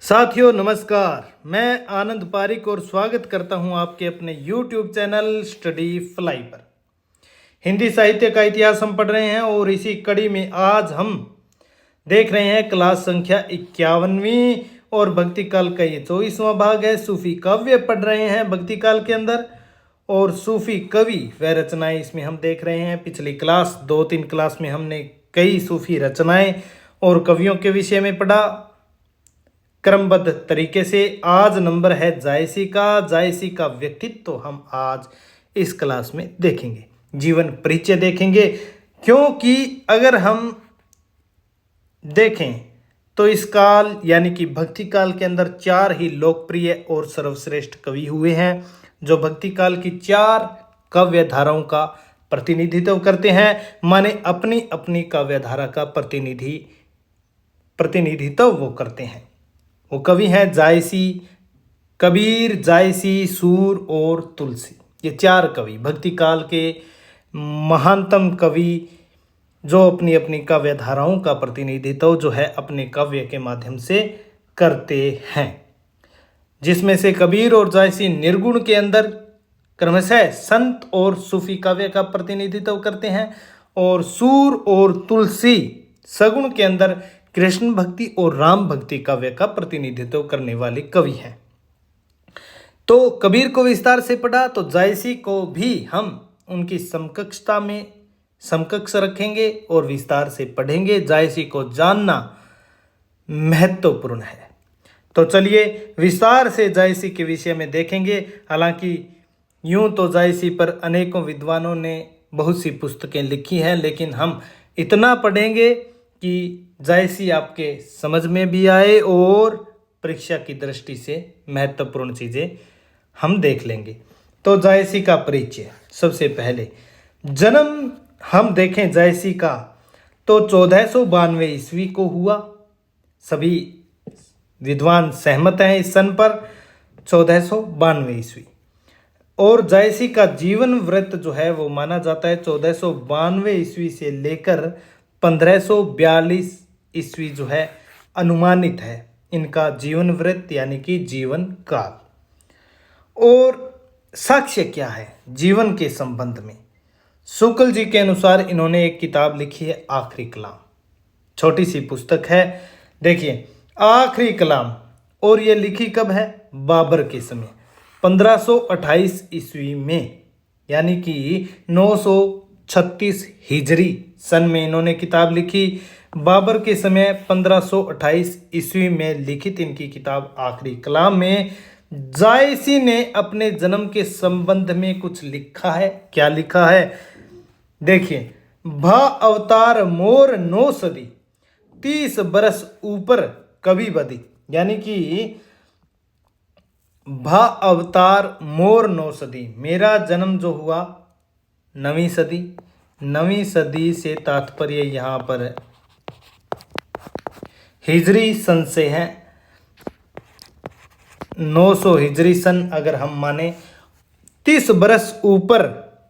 साथियों नमस्कार, मैं आनंद पारिक और स्वागत करता हूं आपके अपने YouTube चैनल स्टडी फ्लाई पर। हिंदी साहित्य का इतिहास हम पढ़ रहे हैं और इसी कड़ी में आज हम देख रहे हैं क्लास संख्या 51वीं और भक्ति काल का ये 24वां भाग है। सूफी काव्य पढ़ रहे हैं भक्ति काल के अंदर और सूफी कवि व रचनाएं इसमें हम देख रहे हैं। पिछली क्लास 2-3 क्लास में हमने कई सूफी रचनाएं और कवियों के विषय में पढ़ा क्रमबद्ध तरीके से। आज नंबर है जायसी का व्यक्तित्व तो हम आज इस क्लास में देखेंगे, जीवन परिचय देखेंगे। क्योंकि अगर हम देखें तो इस काल यानी कि भक्ति काल के अंदर 4 ही लोकप्रिय और सर्वश्रेष्ठ कवि हुए हैं जो भक्ति काल की 4 काव्य धाराओं का प्रतिनिधित्व करते हैं। माने अपनी अपनी काव्य धारा का प्रतिनिधित्व वो करते हैं। वो कवि हैं जायसी, कबीर, जायसी, सूर और तुलसी। ये 4 कवि भक्ति काल के महानतम कवि जो अपनी अपनी काव्य धाराओं का प्रतिनिधित्व जो है अपने काव्य के माध्यम से करते हैं। जिसमें से कबीर और जायसी निर्गुण के अंदर क्रमशः संत और सूफी काव्य का प्रतिनिधित्व करते हैं और सूर और तुलसी सगुण के अंदर कृष्ण भक्ति और राम भक्ति काव्य का प्रतिनिधित्व करने वाले कवि हैं। तो कबीर को विस्तार से पढ़ा तो जायसी को भी हम उनकी समकक्षता में समकक्ष रखेंगे और विस्तार से पढ़ेंगे। जायसी को जानना महत्वपूर्ण है। तो चलिए विस्तार से जायसी के विषय में देखेंगे। हालांकि यूं तो जायसी पर अनेकों विद्वानों ने बहुत सी पुस्तकें लिखी हैं, लेकिन हम इतना पढ़ेंगे कि जायसी आपके समझ में भी आए और परीक्षा की दृष्टि से महत्वपूर्ण चीज़ें हम देख लेंगे। तो जायसी का परिचय, सबसे पहले जन्म हम देखें जायसी का तो 1492 ईस्वी को हुआ। सभी विद्वान सहमत हैं इस सन पर, 1492 ईस्वी। और जायसी का जीवन वृत्त जो है वो माना जाता है 1492 ईस्वी से लेकर 1542 ईस्वी जो है अनुमानित है इनका जीवन वृत्त यानी कि जीवन काल। और साक्ष्य क्या है जीवन के संबंध में? शुक्ल जी के अनुसार इन्होंने एक किताब लिखी है आखिरी कलाम, छोटी सी पुस्तक है। देखिए आखिरी कलाम, और ये लिखी कब है? बाबर के समय 1528 ईस्वी में, यानी कि 936 हिजरी सन में इन्होंने किताब लिखी। बाबर के समय 1528 ईस्वी में लिखित इनकी किताब आखिरी कलाम में जायसी ने अपने जन्म के संबंध में कुछ लिखा है। क्या लिखा है? देखिए, भा अवतार मोर 9 सदी 30 बरस ऊपर कवि बदी, यानी कि भा अवतार मोर 9 सदी, मेरा जन्म जो हुआ 9वीं सदी। 9वीं सदी से तात्पर्य यहाँ पर हिजरी सन से है। 900 हिजरी सन अगर हम माने, 30 बरस ऊपर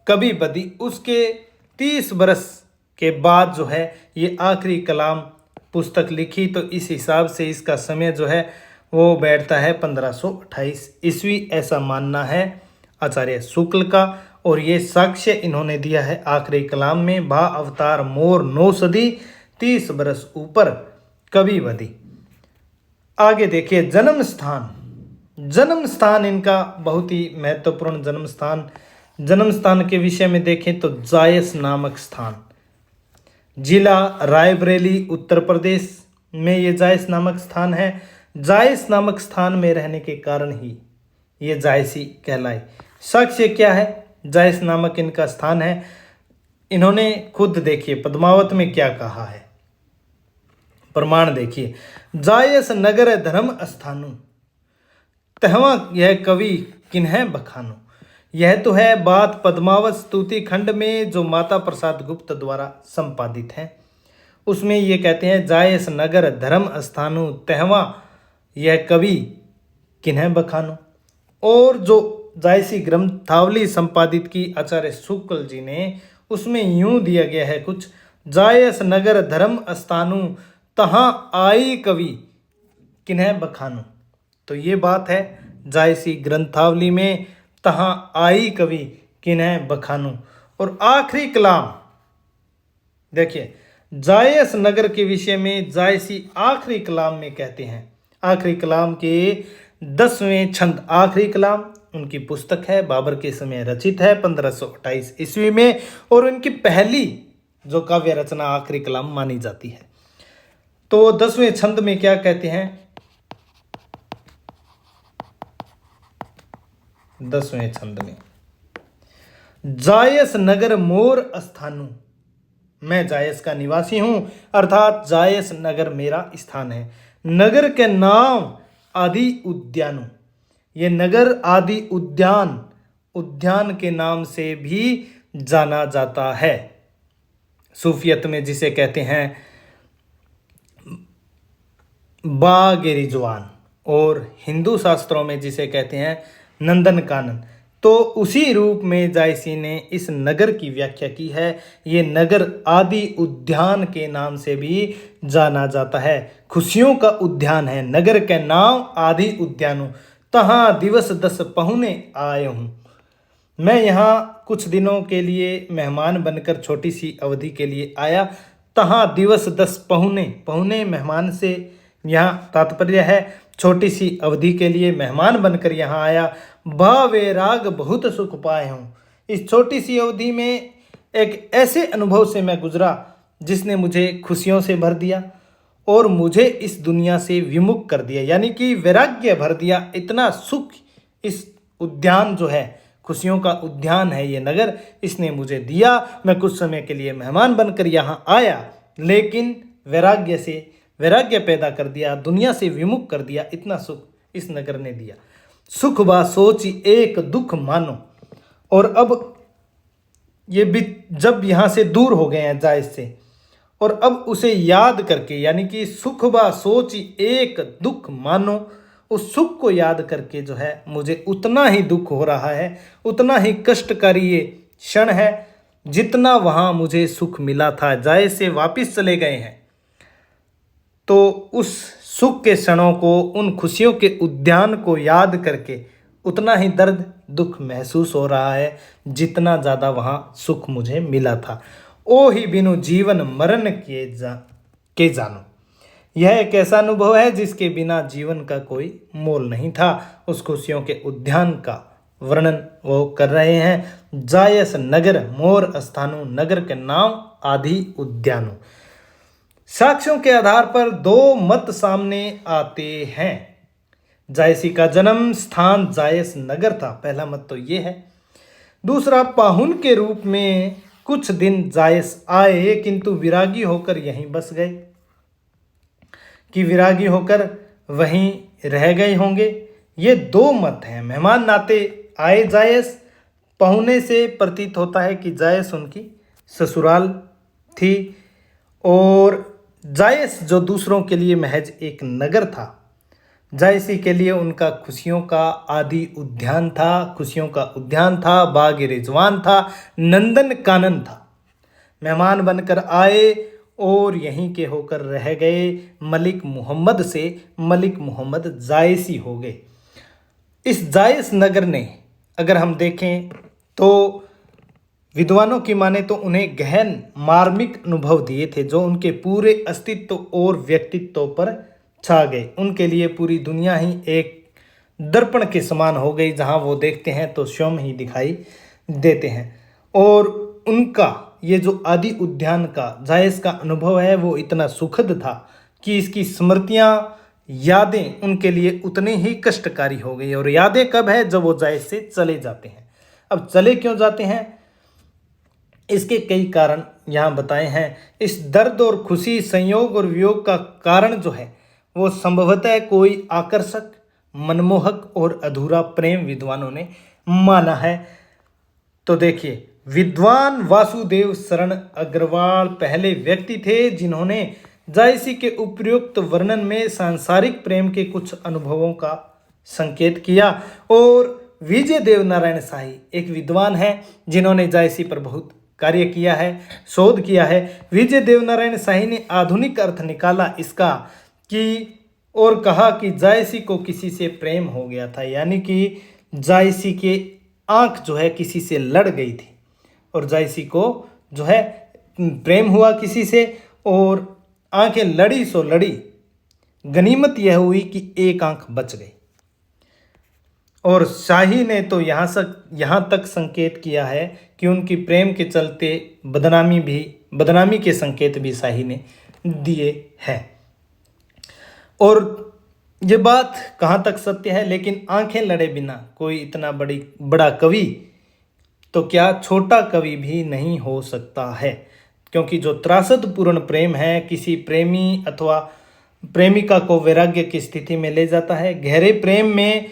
कभी बदी, उसके 30 बरस के बाद जो है ये आखिरी कलाम पुस्तक लिखी। तो इस हिसाब से इसका समय जो है वो बैठता है 1528 ईस्वी, ऐसा मानना है आचार्य शुक्ल का। और ये साक्ष्य इन्होंने दिया है आखिरी कलाम में, भा अवतार मोर 9 सदी 30 बरस ऊपर कवि बदी। आगे देखिए जन्म स्थान इनका बहुत ही महत्वपूर्ण जन्म स्थान के विषय में देखें तो जायस नामक स्थान, जिला रायबरेली उत्तर प्रदेश में ये जायस नामक स्थान है। जायस नामक स्थान में रहने के कारण ही ये जायसी कहलाए। साक्ष्य क्या है? जायस नामक इनका स्थान है। इन्होंने खुद देखिए पद्मावत में क्या कहा है, प्रमाण देखिए, जायस नगर धर्म स्थानु तहवा यह कवि किन्ह बखानु। यह तो है बात पद्मावत स्तुति खंड में जो माता प्रसाद गुप्त द्वारा संपादित है। उसमें ये कहते हैं जायस नगर धर्म स्थानु तहवा यह कवि किन्ह बखानु। और जो जायसी ग्रंथावली संपादित की आचार्य शुक्ल जी ने, उसमें यूं दिया गया है कुछ, जायस नगर धर्म स्थानु तहाँ आई कवि किन्हें बखानूं। तो ये बात है जायसी ग्रंथावली में, तहाँ आई कवि किन्हें बखानूं। और आखिरी कलाम देखिए, जायस नगर के विषय में जायसी आखिरी कलाम में कहते हैं, आखिरी कलाम के 10वें छंद, आखिरी कलाम उनकी पुस्तक है, बाबर के समय रचित है 1528 ईस्वी में, और उनकी पहली जो काव्य रचना आखिरी कलाम मानी जाती है। तो 10वें छंद में क्या कहते हैं, 10वें छंद में, जायस नगर मोर स्थानु, मैं जायस का निवासी हूं, अर्थात जायस नगर मेरा स्थान है। नगर के नाम आदि उद्यानु, ये नगर आदि उद्यान, उद्यान के नाम से भी जाना जाता है। सूफियत में जिसे कहते हैं बाग-ए रिजवान, और हिंदू शास्त्रों में जिसे कहते हैं नंदन कानन। तो उसी रूप में जायसी ने इस नगर की व्याख्या की है। ये नगर आदि उद्यान के नाम से भी जाना जाता है, खुशियों का उद्यान है। नगर के नाम आदि उद्यानु, तहाँ दिवस 10 पहुने आए हूँ। मैं यहाँ कुछ दिनों के लिए मेहमान बनकर छोटी सी अवधि के लिए आया। तहाँ दिवस 10 पहुने, पहुने मेहमान से यहाँ तात्पर्य है छोटी सी अवधि के लिए मेहमान बनकर यहाँ आया। भावेराग बहुत सुख पाए हूँ, इस छोटी सी अवधि में एक ऐसे अनुभव से मैं गुजरा जिसने मुझे खुशियों से भर दिया और मुझे इस दुनिया से विमुख कर दिया, यानी कि वैराग्य भर दिया। इतना सुख इस उद्यान जो है, खुशियों का उद्यान है ये नगर, इसने मुझे दिया। मैं कुछ समय के लिए मेहमान बनकर यहाँ आया, लेकिन वैराग्य पैदा कर दिया, दुनिया से विमुख कर दिया। इतना सुख इस नगर ने दिया। सुख बा सोची एक दुख मानो, और अब ये भी जब यहाँ से दूर हो गए हैं जायस से, और अब उसे याद करके, यानी कि सुख बा सोची एक दुख मानो, उस सुख को याद करके जो है मुझे उतना ही दुख हो रहा है, उतना ही कष्टकारी ये क्षण है जितना वहाँ मुझे सुख मिला था। जायस से वापस चले गए हैं तो उस सुख के क्षणों को, उन खुशियों के उद्यान को याद करके उतना ही दर्द दुख महसूस हो रहा है जितना ज़्यादा वहाँ सुख मुझे मिला था। ओ ही बिनु जीवन मरण के जानो, यह एक ऐसा अनुभव है जिसके बिना जीवन का कोई मोल नहीं था। उस खुशियों के उद्यान का वर्णन वो कर रहे हैं। जायस नगर मोर स्थानु, नगर के नाम आदि उद्यानु। साक्ष्यों के आधार पर 2 मत सामने आते हैं। जायसी का जन्म स्थान जायस नगर था, पहला मत तो ये है। दूसरा, पाहुन के रूप में कुछ दिन जायस आए किंतु विरागी होकर यहीं बस गए, कि विरागी होकर वहीं रह गए होंगे। ये 2 मत हैं। मेहमान नाते आए जायस, पहुने से प्रतीत होता है कि जायस उनकी ससुराल थी, और जायस जो दूसरों के लिए महज एक नगर था, जायसी के लिए उनका खुशियों का आदि उद्यान था, खुशियों का उद्यान था, बाग रिजवान था, नंदन कानन था। मेहमान बनकर आए और यहीं के होकर रह गए। मलिक मोहम्मद से मलिक मोहम्मद जायसी हो गए। इस जायस नगर ने अगर हम देखें तो विद्वानों की माने तो उन्हें गहन मार्मिक अनुभव दिए थे, जो उनके पूरे अस्तित्व और व्यक्तित्व पर छा गए। उनके लिए पूरी दुनिया ही एक दर्पण के समान हो गई, जहां वो देखते हैं तो स्वयं ही दिखाई देते हैं। और उनका ये जो आदि उद्यान का जायस का अनुभव है वो इतना सुखद था कि इसकी स्मृतियाँ, यादें उनके लिए उतनी ही कष्टकारी हो गई। और यादें कब है? जब वो जायस से चले जाते हैं। अब चले क्यों जाते हैं, इसके कई कारण यहाँ बताए हैं। इस दर्द और खुशी, संयोग और वियोग का कारण जो है वो संभवतः कोई आकर्षक, मनमोहक और अधूरा प्रेम विद्वानों ने माना है। तो देखिए, विद्वान वासुदेव शरण अग्रवाल पहले व्यक्ति थे जिन्होंने जायसी के उपयुक्त वर्णन में सांसारिक प्रेम के कुछ अनुभवों का संकेत किया। और विजय देव नारायण शाही एक विद्वान हैं जिन्होंने जायसी पर बहुत कार्य किया है, शोध किया है। विजय देव नारायण शाही ने आधुनिक अर्थ निकाला इसका कि और कहा कि जायसी को किसी से प्रेम हो गया था, यानी कि जायसी के आंख जो है किसी से लड़ गई थी और जायसी को जो है प्रेम हुआ किसी से और आंखें लड़ी सो लड़ी। गनीमत यह हुई कि एक आंख बच गई। और शाही ने तो यहाँ तक संकेत किया है कि उनकी प्रेम के चलते बदनामी के संकेत भी शाही ने दिए हैं। और ये बात कहाँ तक सत्य है, लेकिन आंखें लड़े बिना कोई इतना बड़ा कवि तो क्या छोटा कवि भी नहीं हो सकता है, क्योंकि जो त्रासदपूर्ण प्रेम है किसी प्रेमी अथवा प्रेमिका को वैराग्य की स्थिति में ले जाता है। गहरे प्रेम में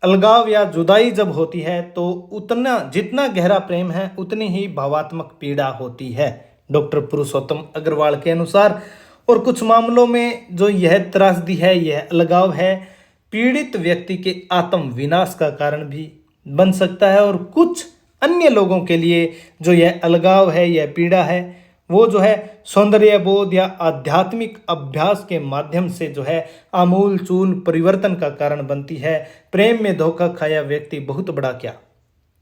अलगाव या जुदाई जब होती है तो जितना गहरा प्रेम है उतनी ही भावात्मक पीड़ा होती है, डॉक्टर पुरुषोत्तम अग्रवाल के अनुसार। और कुछ मामलों में जो यह त्रासदी है, यह अलगाव है, पीड़ित व्यक्ति के आत्म विनाश का कारण भी बन सकता है। और कुछ अन्य लोगों के लिए जो यह अलगाव है, यह पीड़ा है, वो जो है सौंदर्य बोध या आध्यात्मिक अभ्यास के माध्यम से जो है आमूल चूल परिवर्तन का कारण बनती है। प्रेम में धोखा खाया व्यक्ति बहुत बड़ा क्या,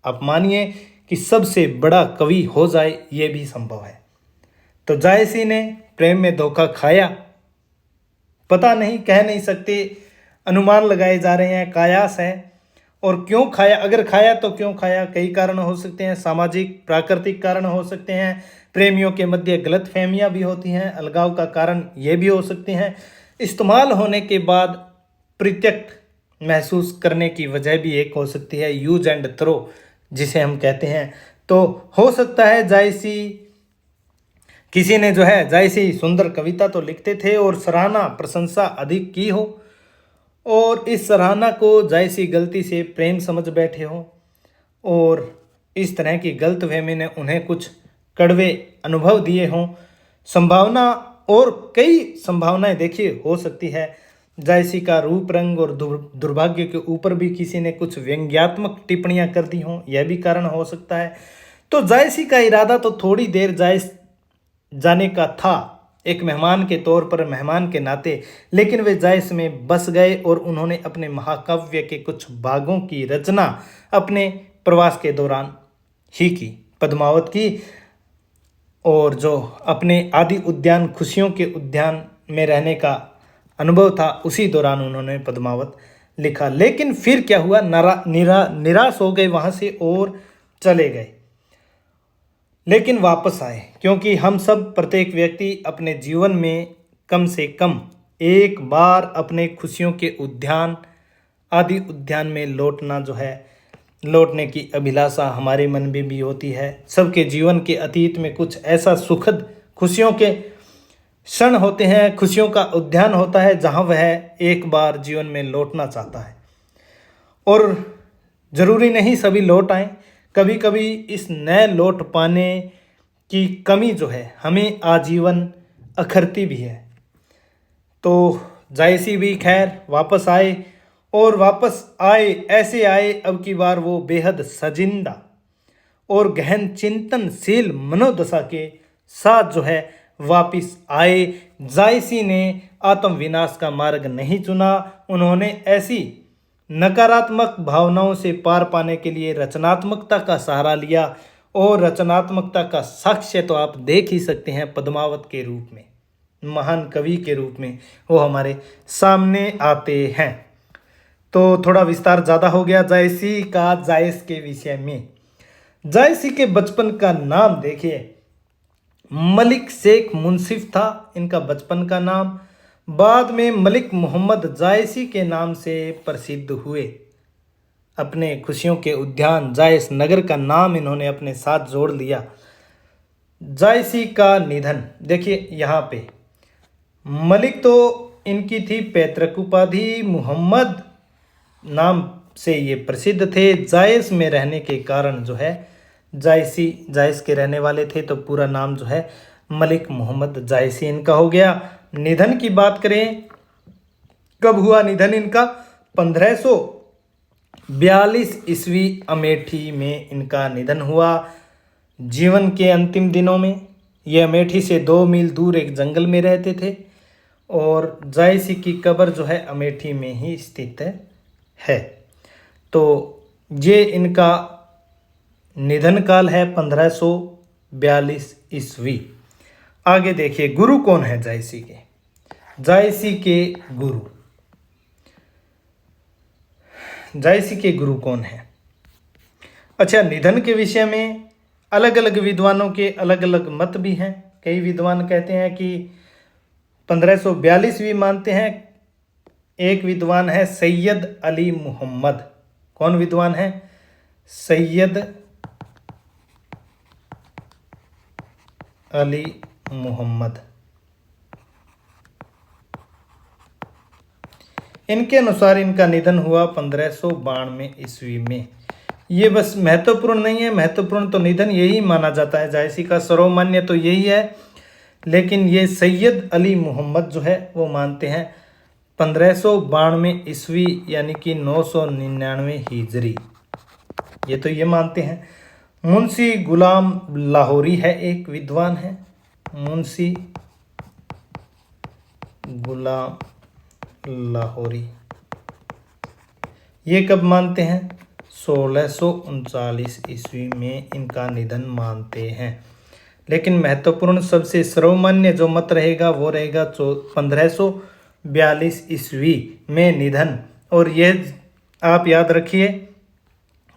आप मानिए कि सबसे बड़ा कवि हो जाए, ये भी संभव है। तो जायसी ने प्रेम में धोखा खाया, पता नहीं, कह नहीं सकते, अनुमान लगाए जा रहे हैं, कयास है। और क्यों खाया, अगर खाया तो क्यों खाया? कई कारण हो सकते हैं, सामाजिक प्राकृतिक कारण हो सकते हैं, प्रेमियों के मध्य गलतफहमियां भी होती हैं, अलगाव का कारण ये भी हो सकते हैं, इस्तेमाल होने के बाद प्रत्यक्ष महसूस करने की वजह भी एक हो सकती है, यूज एंड थ्रो जिसे हम कहते हैं। तो हो सकता है जायसी, किसी ने जो है जायसी सुंदर कविता तो लिखते थे और सराहना प्रशंसा अधिक की हो, और इस सराहना को जायसी गलती से प्रेम समझ बैठे हो और इस तरह की गलतफहमी ने उन्हें कुछ कड़वे अनुभव दिए हों। संभावना और कई संभावनाएं देखिए हो सकती है। जायसी का रूप रंग और दुर्भाग्य के ऊपर भी किसी ने कुछ व्यंग्यात्मक टिप्पणियां कर दी हों, यह भी कारण हो सकता है। तो जायसी का इरादा तो थोड़ी देर जाने का था, एक मेहमान के तौर पर, मेहमान के नाते, लेकिन वे जायस में बस गए और उन्होंने अपने महाकाव्य के कुछ भागों की रचना अपने प्रवास के दौरान ही की, पद्मावत की। और जो अपने आदि उद्यान खुशियों के उद्यान में रहने का अनुभव था, उसी दौरान उन्होंने पद्मावत लिखा। लेकिन फिर क्या हुआ, निराश हो गए वहाँ से और चले गए। लेकिन वापस आए, क्योंकि हम सब, प्रत्येक व्यक्ति अपने जीवन में कम से कम एक बार अपने खुशियों के उद्यान, आदि उद्यान में लौटने की अभिलाषा हमारे मन में भी होती है। सबके जीवन के अतीत में कुछ ऐसा सुखद खुशियों के क्षण होते हैं, खुशियों का उद्यान होता है, जहां वह एक बार जीवन में लौटना चाहता है। और जरूरी नहीं सभी लौट आए, कभी कभी इस नए लौट पाने की कमी जो है हमें आजीवन अखरती भी है। तो जायसी भी खैर वापस आए, और वापस आए ऐसे आए अब की बार वो बेहद सजिंदा और गहन चिंतनशील मनोदशा के साथ जो है वापस आए। जायसी ने आत्मविनाश का मार्ग नहीं चुना, उन्होंने ऐसी नकारात्मक भावनाओं से पार पाने के लिए रचनात्मकता का सहारा लिया, और रचनात्मकता का साक्ष्य तो आप देख ही सकते हैं, पद्मावत के रूप में, महान कवि के रूप में वो हमारे सामने आते हैं। तो थोड़ा विस्तार ज़्यादा हो गया जायसी का जायस के विषय में। जायसी के बचपन का नाम देखिए, मलिक शेख मुंसिफ था इनका बचपन का नाम। बाद में मलिक मोहम्मद जायसी के नाम से प्रसिद्ध हुए। अपने खुशियों के उद्यान जायस नगर का नाम इन्होंने अपने साथ जोड़ लिया। जायसी का निधन देखिए यहाँ पे, मलिक तो इनकी थी पैतृक उपाधि, मोहम्मद नाम से ये प्रसिद्ध थे। जायस में रहने के कारण जो है जायस के रहने वाले थे, तो पूरा नाम जो है मलिक मोहम्मद जायसी इनका हो गया। निधन की बात करें, कब हुआ निधन इनका? 1542 ईस्वी अमेठी में इनका निधन हुआ। जीवन के अंतिम दिनों में ये अमेठी से 2 मील दूर एक जंगल में रहते थे, और जायसी की कब्र जो है अमेठी में ही स्थित है। तो ये इनका निधन काल है 1542 ईस्वी। आगे देखिए गुरु कौन है जायसी के। जायसी के गुरु, जायसी के गुरु कौन है? अच्छा, निधन के विषय में अलग अलग विद्वानों के अलग अलग मत भी हैं। कई विद्वान कहते हैं कि 1542 भी मानते हैं। एक विद्वान है सैयद अली मोहम्मद। कौन विद्वान है? सैयद अली मोहम्मद। इनके अनुसार इनका निधन हुआ 1592 ईस्वी में। ये बस महत्वपूर्ण नहीं है, महत्वपूर्ण तो निधन यही माना जाता है, जायसी का सर्वमान्य तो यही है, लेकिन ये सैयद अली मोहम्मद जो है वो मानते हैं 1592 ईस्वी यानी कि 999 हिजरी, ये तो ये मानते हैं। मुंशी गुलाम लाहौरी है, एक विद्वान है, मुंशी गुलाम लाहौरी। ये कब मानते हैं? 1639 ईस्वी में इनका निधन मानते हैं। लेकिन महत्वपूर्ण सबसे सर्वमान्य जो मत रहेगा वो रहेगा 1542 ईस्वी में निधन। और ये आप याद रखिए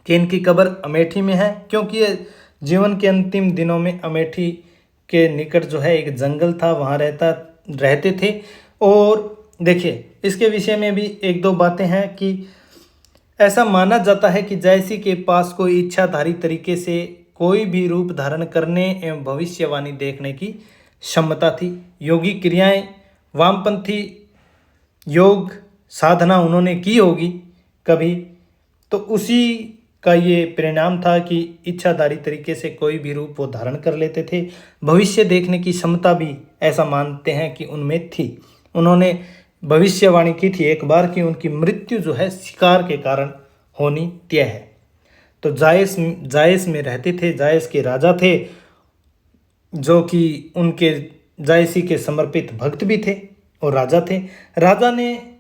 कि इनकी कब्र अमेठी में है, क्योंकि ये जीवन के अंतिम दिनों में अमेठी के निकट जो है एक जंगल था, वहाँ रहते थे। और देखिए इसके विषय में भी एक दो बातें हैं कि ऐसा माना जाता है कि जायसी के पास कोई इच्छाधारी तरीके से कोई भी रूप धारण करने एवं भविष्यवाणी देखने की क्षमता थी। योगी क्रियाएं, वामपंथी योग साधना उन्होंने की होगी कभी, तो उसी का ये परिणाम था कि इच्छाधारी तरीके से कोई भी रूप वो धारण कर लेते थे। भविष्य देखने की क्षमता भी ऐसा मानते हैं कि उनमें थी। उन्होंने भविष्यवाणी की थी एक बार कि उनकी मृत्यु जो है शिकार के कारण होनी तय है। तो जायस में रहते थे, जायस के राजा थे, जो कि उनके जायसी के समर्पित भक्त भी थे और राजा थे। राजा ने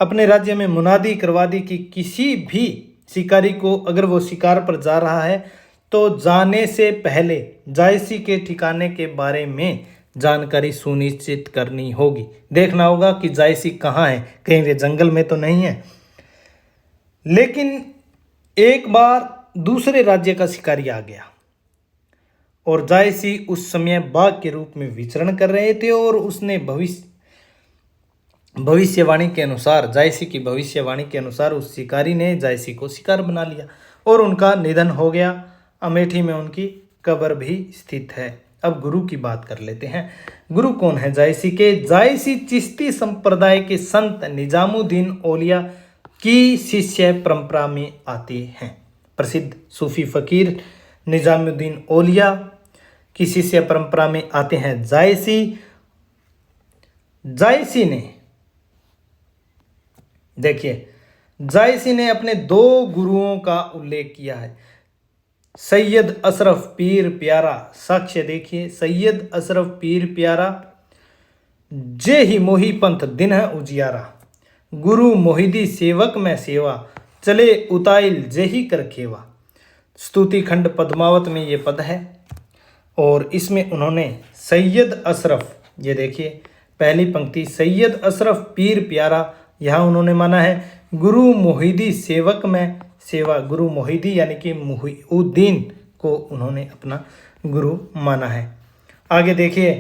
अपने राज्य में मुनादी करवा दी कि किसी भी शिकारी को अगर वो शिकार पर जा रहा है तो जाने से पहले जायसी के ठिकाने के बारे में जानकारी सुनिश्चित करनी होगी। देखना होगा कि जायसी कहाँ है, कहीं वे जंगल में तो नहीं है। लेकिन एक बार दूसरे राज्य का शिकारी आ गया और जायसी उस समय बाघ के रूप में विचरण कर रहे थे और उसने भविष्यवाणी के अनुसार, जायसी की भविष्यवाणी के अनुसार उस शिकारी ने जायसी को शिकार बना लिया और उनका निधन हो गया। अमेठी में उनकी कब्र भी स्थित है। अब गुरु की बात कर लेते हैं। गुरु कौन है जायसी के? जायसी चिश्ती संप्रदाय के संत निजामुद्दीन औलिया की शिष्य परंपरा में आते हैं। प्रसिद्ध सूफी फकीर निजामुद्दीन औलिया की शिष्य परंपरा में आते हैं जायसी ने, देखिए जायसी ने अपने दो गुरुओं का उल्लेख किया है। सैयद अशरफ पीर प्यारा, साक्ष्य देखिए, सैयद अशरफ पीर प्यारा, जे ही मोही पंथ दिन है उजियारा, गुरु मोहिदी सेवक में सेवा, चले उताइल जे ही कर खेवा। स्तुति खंड पद्मावत में ये पद है और इसमें उन्होंने सैयद अशरफ, ये देखिए पहली पंक्ति, सैयद अशरफ पीर प्यारा, यहाँ उन्होंने माना है गुरु मोहिदी सेवक में सेवा। गुरु मोहिदी यानी कि मुहिउद्दीन को उन्होंने अपना गुरु माना है। आगे देखिए,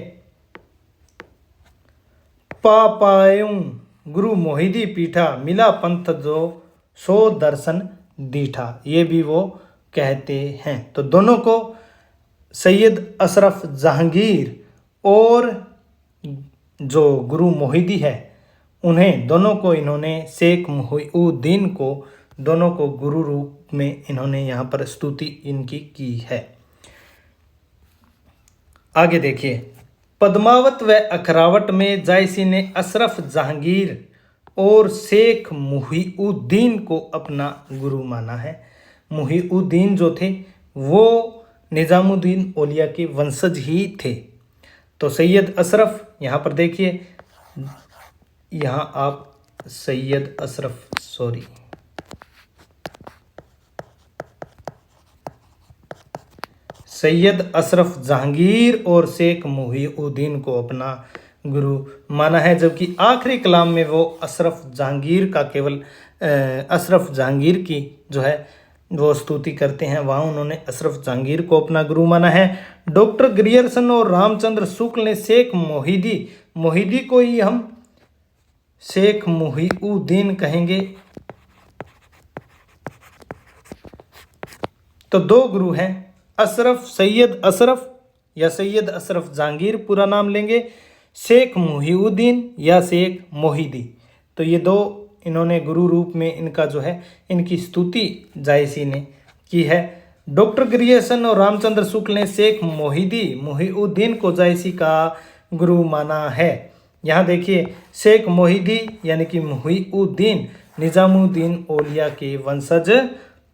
पापायूं गुरु मोहिदी पीठा, मिला पंथ जो सो दर्शन दीठा, ये भी वो कहते हैं। तो दोनों को सैयद अशरफ जहांगीर और जो गुरु मोहिदी है उन्हें दोनों को इन्होंने शेख मुहिउद्दीन को दोनों को गुरु रूप में इन्होंने यहाँ पर स्तुति इनकी की है। आगे देखिए, पद्मावत व अखरावट में जायसी ने अशरफ जहांगीर और शेख मुहिउद्दीन को अपना गुरु माना है। मुहिउद्दीन जो थे वो निजामुद्दीन औलिया के वंशज ही थे। तो सैयद अशरफ, यहाँ पर देखिए यहाँ आप सैयद अशरफ जहांगीर और शेख मुहीउद्दीन को अपना गुरु माना है, जबकि आखिरी कलाम में वो अशरफ जहांगीर की जो है वो स्तुति करते हैं। वहाँ उन्होंने अशरफ जहांगीर को अपना गुरु माना है। डॉक्टर ग्रियर्सन और रामचंद्र शुक्ल ने शेख मोहिदी को ही हम शेख मुहीउद्दीन कहेंगे। तो दो गुरु हैं, सैयद अशरफ या सैयद अशरफ जहांगीर पूरा नाम लेंगे, शेख मुहीउद्दीन या शेख मोहिदी। तो ये दो इन्होंने गुरु रूप में इनका जो है इनकी स्तुति जायसी ने की है। डॉक्टर ग्रियर्सन और रामचंद्र शुक्ल ने शेख मुहीउद्दीन को जायसी का गुरु माना है। यहाँ देखिए, शेख मोहिदी यानी कि मुहीउद्दीन निजामुद्दीन औलिया के वंशज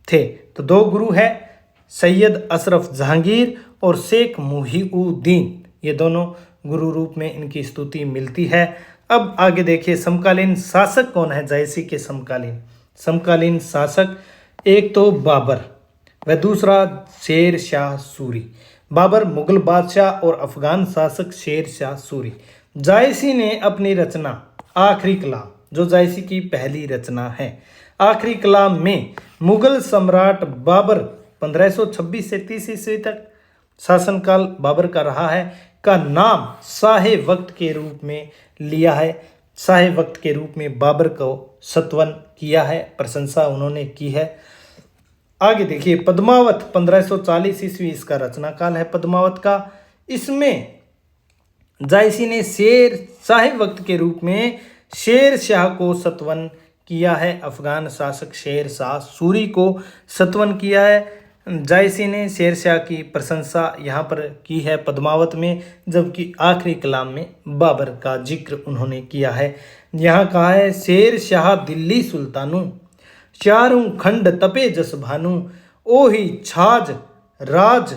थे। तो दो गुरु है, सैयद अशरफ जहांगीर और शेख मुहीउद्दीन, ये दोनों गुरु रूप में इनकी स्तुति मिलती है। अब आगे देखिए, समकालीन शासक कौन है जायसी के समकालीन शासक, एक तो बाबर व दूसरा शेर शाह सूरी। बाबर मुगल बादशाह और अफगान शासक शेर शाह सूरी। जायसी ने अपनी रचना आखिरी कलाम, जो जायसी की पहली रचना है, आखिरी कलाम में मुगल सम्राट बाबर 1526 से 30 ईस्वी तक शासनकाल बाबर का रहा है, का नाम शाहे वक्त के रूप में लिया है। शाहे वक्त के रूप में बाबर को सत्वन किया है, प्रशंसा उन्होंने की है। आगे देखिए, पद्मावत 1540 ईस्वी इसका रचना काल है पद्मावत का। इसमें जायसी ने शाहे वक्त के रूप में शेर शाह को सत्वन किया है, अफगान शासक शेर शाह सूरी को सत्वन किया है। जायसी ने शेर शाह की प्रशंसा यहाँ पर की है पद्मावत में, जबकि आखिरी कलाम में बाबर का जिक्र उन्होंने किया है। यहाँ कहा है, शेर शाह दिल्ली सुल्तानू, चारों खंड तपे जस भानु, ओही छाज राज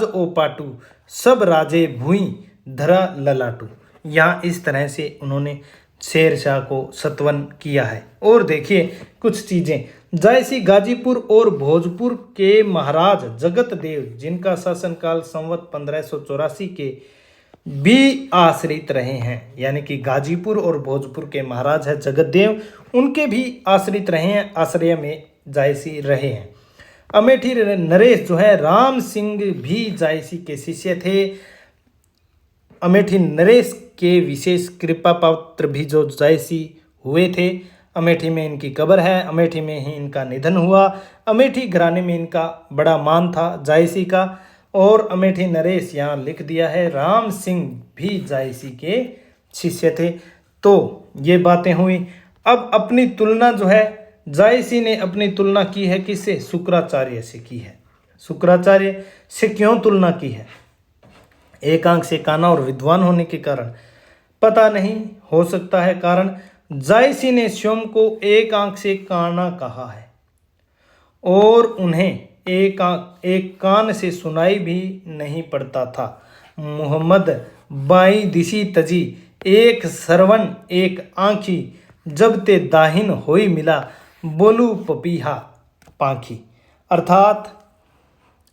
ओ पाटू, सब राजे भुई धरा ललाटू। यहाँ इस तरह से उन्होंने शेर शाह को सत्वन किया है। और देखिए कुछ चीज़ें, जायसी गाजीपुर और भोजपुर के महाराज जगत देव, जिनका शासनकाल संवत 1584 के भी आश्रित रहे हैं, यानी कि गाजीपुर और भोजपुर के महाराज है जगत देव, उनके भी आश्रित रहे हैं, आश्रय में जायसी रहे हैं। अमेठी नरेश जो है, राम सिंह भी जायसी के शिष्य थे। अमेठी नरेश के विशेष कृपा पात्र भी जो जायसी हुए थे। अमेठी में इनकी कब्र है, अमेठी में ही इनका निधन हुआ। अमेठी घराने में इनका बड़ा मान था जायसी का। और अमेठी नरेश यहाँ लिख दिया है, राम सिंह भी जायसी के शिष्य थे। तो ये बातें हुई। अब अपनी तुलना जो है जायसी ने अपनी तुलना की है किससे? शुक्राचार्य से की है। शुक्राचार्य से क्यों तुलना की है? एक आंख से काना और विद्वान होने के कारण? पता नहीं, हो सकता है कारण। जायसी ने स्वयं को एक आंख से काना कहा है और उन्हें एक कान से सुनाई भी नहीं पड़ता था। मोहम्मद बाई दिशी तजी, एक सरवन एक आंखी, जब ते दाहिन होई मिला, बोलू पपीहा पाखी। अर्थात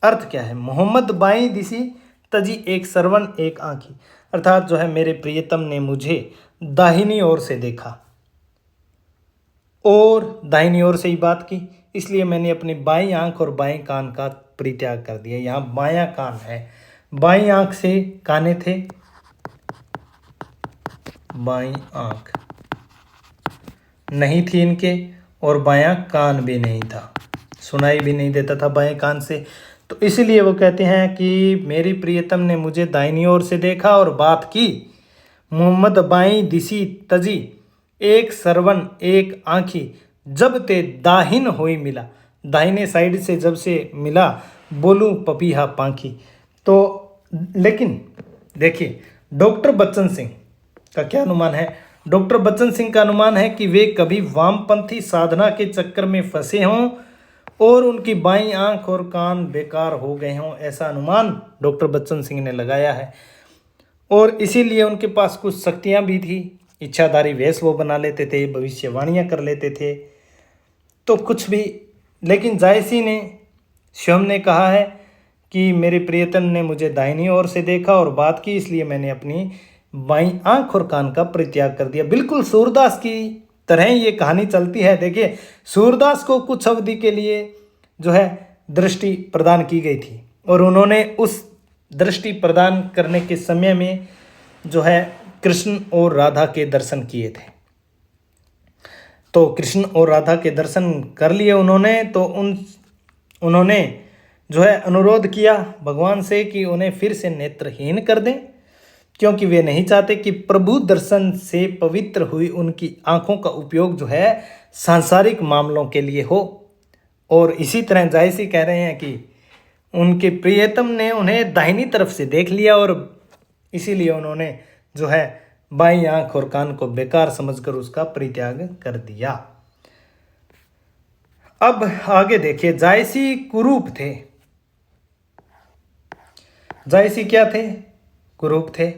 अर्थ क्या है? मोहम्मद बाई दिशी तजी, एक सरवन एक आंखी, अर्थात जो है मेरे प्रियतम ने मुझे दाहिनी ओर से देखा और दाहिनी ओर से ही बात की, इसलिए मैंने अपनी बाईं आंख और बाएं कान का परित्याग कर दिया। यहाँ बायां कान है, बाईं आंख से काने थे, बाईं आंख नहीं थी इनके और बायां कान भी नहीं था, सुनाई भी नहीं देता था बाएं कान से। तो इसलिए वो कहते हैं कि मेरी प्रियतम ने मुझे दाहिनी ओर से देखा और बात की। मोहम्मद बाई दिशी तजी, एक सरवन एक आँखी, जब ते दाहिन होई मिला, दाहिने साइड से जब से मिला, बोलूं पपीहा पांखी। तो लेकिन देखिए डॉक्टर बच्चन सिंह का क्या अनुमान है? डॉक्टर बच्चन सिंह का अनुमान है कि वे कभी वामपंथी साधना के चक्कर में फंसे हों और उनकी बाईं आंख और कान बेकार हो गए हों, ऐसा अनुमान डॉक्टर बच्चन सिंह ने लगाया है। और इसीलिए उनके पास कुछ शक्तियां भी थी, इच्छाधारी वेश वो बना लेते थे, भविष्यवाणियां कर लेते थे, तो कुछ भी। लेकिन जायसी ने स्वयं ने कहा है कि मेरे प्रियतम ने मुझे दाहिनी ओर से देखा और बात की, इसलिए मैंने अपनी बाईं आंख और कान का परित्याग कर दिया। बिल्कुल सूरदास की तरह ये कहानी चलती है। देखिए, सूरदास को कुछ अवधि के लिए जो है दृष्टि प्रदान की गई थी और उन्होंने उस दृष्टि प्रदान करने के समय में जो है कृष्ण और राधा के दर्शन किए थे। तो कृष्ण और राधा के दर्शन कर लिए उन्होंने, तो उन्होंने जो है अनुरोध किया भगवान से कि उन्हें फिर से नेत्रहीन कर दें, क्योंकि वे नहीं चाहते कि प्रभु दर्शन से पवित्र हुई उनकी आंखों का उपयोग जो है सांसारिक मामलों के लिए हो। और इसी तरह जायसी कह रहे हैं कि उनके प्रियतम ने उन्हें दाहिनी तरफ से देख लिया और इसीलिए उन्होंने जो है बाईं आंख और कान को बेकार समझकर उसका परित्याग कर दिया। अब आगे देखिए, जायसी कुरूप थे। जायसी क्या थे? कुरूप थे।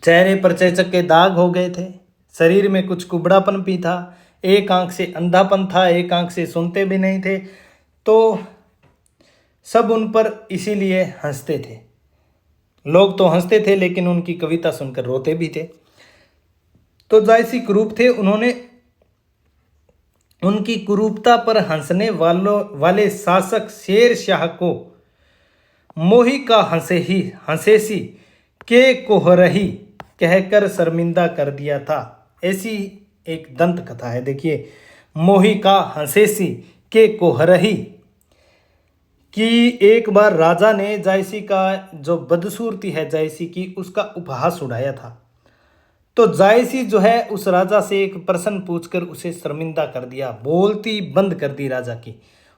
चेहरे पर चेचक के दाग हो गए थे, शरीर में कुछ कुबड़ापन भी था, एक आंख से अंधापन था, एक आंख से सुनते भी नहीं थे। तो सब उन पर इसीलिए हंसते थे। लोग तो हंसते थे लेकिन उनकी कविता सुनकर रोते भी थे। तो जायसी कुरूप थे। उन्होंने उनकी कुरूपता पर हंसने वाले शासक शेर शाह को मोही का हंसेसी के कोहरही कहकर शर्मिंदा कर दिया था। ऐसी एक दंत कथा है। देखिए, मोही का हंसेसी के कोहरही कि एक बार राजा ने जायसी का जो बदसूरती है जायसी की, उसका उपहास उड़ाया था। तो जायसी जो है उस राजा से एक प्रश्न पूछकर उसे शर्मिंदा कर दिया, बोलती बंद कर दी राजा की।